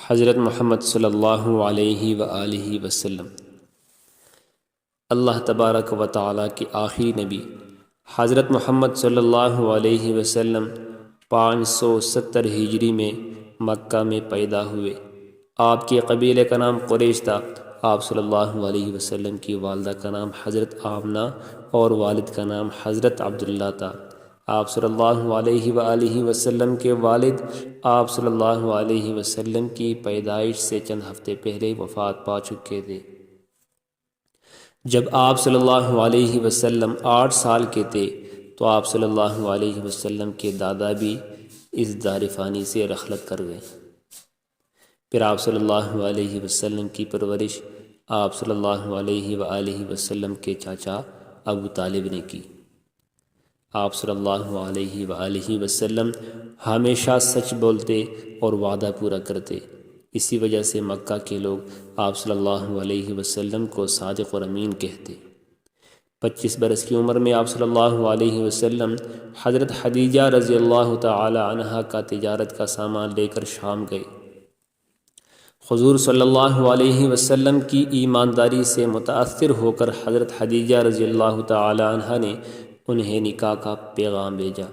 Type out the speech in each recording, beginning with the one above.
حضرت محمد صلی اللہ علیہ وآلہ وسلم۔ اللہ تبارک و تعالیٰ کے آخری نبی حضرت محمد صلی اللہ علیہ وسلم 570 ہجری میں مکہ میں پیدا ہوئے۔ آپ کے قبیلے کا نام قریش تھا۔ آپ صلی اللہ علیہ وسلم کی والدہ کا نام حضرت آمنہ اور والد کا نام حضرت عبداللہ تھا۔ آپ صلی اللہ علیہ وآلہ وسلم کے والد آپ صلی اللہ علیہ وسلم کی پیدائش سے چند ہفتے پہلے وفات پا چکے تھے۔ جب آپ صلی اللہ علیہ وسلم 8 سال کے تھے تو آپ صلی اللہ علیہ وسلم کے دادا بھی اس دار فانی سے رحلت کر گئے۔ پھر آپ صلی اللہ علیہ وسلم کی پرورش آپ صلی اللہ علیہ وآلہ وسلم کے چاچا ابو طالب نے کی۔ آپ صلی اللہ علیہ وآلہ وسلم ہمیشہ سچ بولتے اور وعدہ پورا کرتے۔ اسی وجہ سے مکہ کے لوگ آپ صلی اللہ علیہ وسلم کو صادق اور امین کہتے۔ 25 برس کی عمر میں آپ صلی اللہ علیہ وسلم حضرت خدیجہ رضی اللہ تعالی عنہا کا تجارت کا سامان لے کر شام گئے۔ حضور صلی اللہ علیہ وسلم کی ایمانداری سے متاثر ہو کر حضرت خدیجہ رضی اللہ تعالی عنہا نے انہیں نکاح کا پیغام بھیجا۔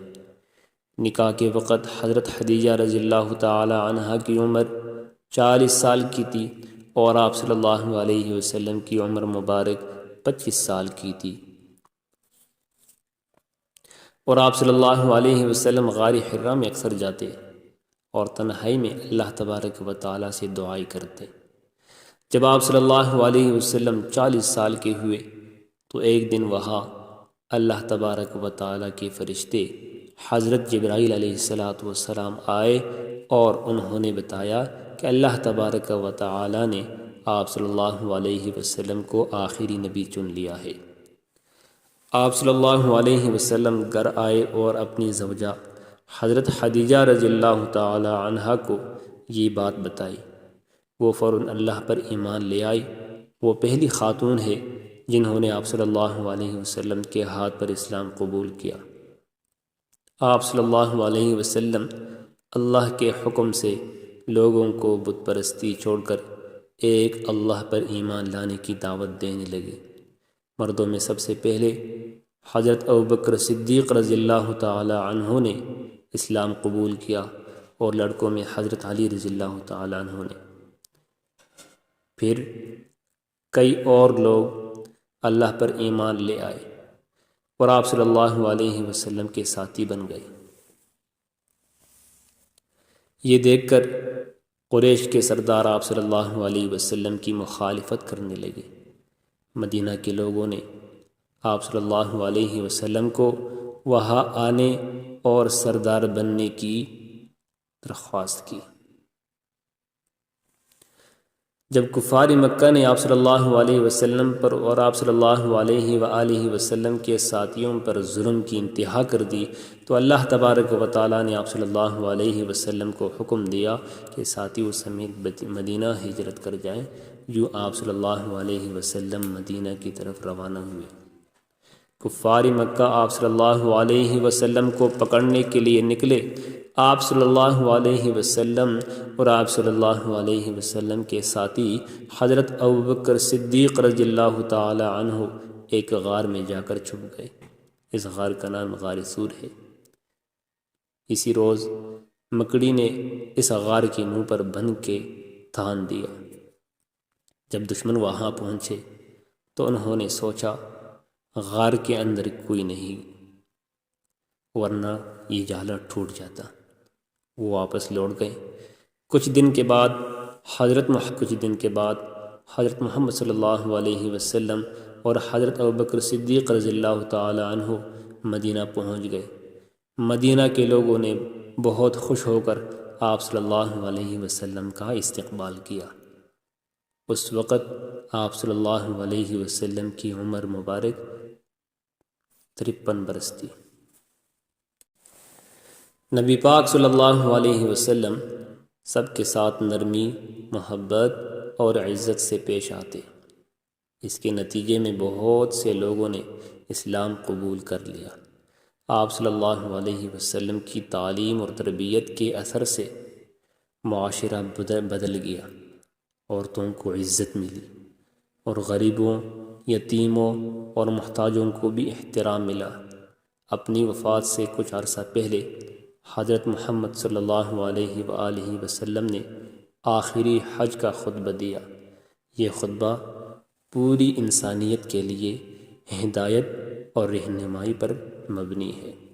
نکاح کے وقت حضرت خدیجہ رضی اللہ تعالی عنہا کی عمر 40 سال کی تھی اور آپ صلی اللہ علیہ وسلم کی عمر مبارک 25 سال کی تھی، اور آپ صلی اللہ علیہ وسلم غار حرا میں اکثر جاتے اور تنہائی میں اللہ تبارک و تعالیٰ سے دعائیں کرتے۔ جب آپ صلی اللہ علیہ وسلم 40 سال کے ہوئے تو ایک دن وہاں اللہ تبارک و تعالیٰ کے فرشتے حضرت جبرائیل علیہ السلام آئے اور انہوں نے بتایا کہ اللہ تبارک و تعالیٰ نے آپ صلی اللہ علیہ وسلم کو آخری نبی چن لیا ہے۔ آپ صلی اللہ علیہ وسلم گھر آئے اور اپنی زوجہ حضرت خدیجہ رضی اللہ تعالی عنہا کو یہ بات بتائی۔ وہ فوراً اللہ پر ایمان لے آئی۔ وہ پہلی خاتون ہے جنہوں نے آپ صلی اللہ علیہ وسلم کے ہاتھ پر اسلام قبول کیا۔ آپ صلی اللہ علیہ وسلم اللہ کے حکم سے لوگوں کو بت پرستی چھوڑ کر ایک اللہ پر ایمان لانے کی دعوت دینے لگے۔ مردوں میں سب سے پہلے حضرت ابوبکر صدیق رضی اللہ تعالی عنہ نے اسلام قبول کیا اور لڑکوں میں حضرت علی رضی اللہ تعالی عنہ نے۔ پھر کئی اور لوگ اللہ پر ایمان لے آئے اور آپ صلی اللہ علیہ وسلم کے ساتھی بن گئے۔ یہ دیکھ کر قریش کے سردار آپ صلی اللہ علیہ وسلم کی مخالفت کرنے لگے۔ مدینہ کے لوگوں نے آپ صلی اللہ علیہ وسلم کو وہاں آنے اور سردار بننے کی درخواست کی۔ جب کفار مکہ نے آپ صلی اللہ علیہ وسلم پر اور آپ صلی اللہ علیہ وآلہ وسلم کے ساتھیوں پر ظلم کی انتہا کر دی تو اللہ تبارک و تعالیٰ نے آپ صلی اللہ علیہ وسلم کو حکم دیا کہ ساتھیوں سمیت مدینہ ہجرت کر جائیں۔ جو آپ صلی اللہ علیہ وسلم مدینہ کی طرف روانہ ہوئے۔ کفار مکہ آپ صلی اللہ علیہ وسلم کو پکڑنے کے لیے نکلے۔ آپ صلی اللہ علیہ وسلم اور آپ صلی اللہ علیہ وسلم کے ساتھی حضرت ابوبکر صدیق رضی اللہ تعالی عنہ ایک غار میں جا کر چھپ گئے۔ اس غار کا نام غار سور ہے۔ اسی روز مکڑی نے اس غار کے منہ پر بن کے تان دیا۔ جب دشمن وہاں پہنچے تو انہوں نے سوچا غار کے اندر کوئی نہیں ورنہ یہ جالا ٹوٹ جاتا۔ وہ واپس لوٹ گئے۔ کچھ دن کے بعد حضرت محمد صلی اللہ علیہ وسلم اور حضرت ابوبکر صدیق رضی اللہ تعالی عنہ مدینہ پہنچ گئے۔ مدینہ کے لوگوں نے بہت خوش ہو کر آپ صلی اللہ علیہ وسلم کا استقبال کیا۔ اس وقت آپ صلی اللہ علیہ وسلم کی عمر مبارک 53 برس تھی۔ نبی پاک صلی اللہ علیہ وسلم سب کے ساتھ نرمی، محبت اور عزت سے پیش آتے۔ اس کے نتیجے میں بہت سے لوگوں نے اسلام قبول کر لیا۔ آپ صلی اللہ علیہ وسلم کی تعلیم اور تربیت کے اثر سے معاشرہ بدل گیا، عورتوں کو عزت ملی اور غریبوں، یتیموں اور محتاجوں کو بھی احترام ملا۔ اپنی وفات سے کچھ عرصہ پہلے حضرت محمد صلی اللہ علیہ وآلہ وسلم نے آخری حج کا خطبہ دیا۔ یہ خطبہ پوری انسانیت کے لیے ہدایت اور رہنمائی پر مبنی ہے۔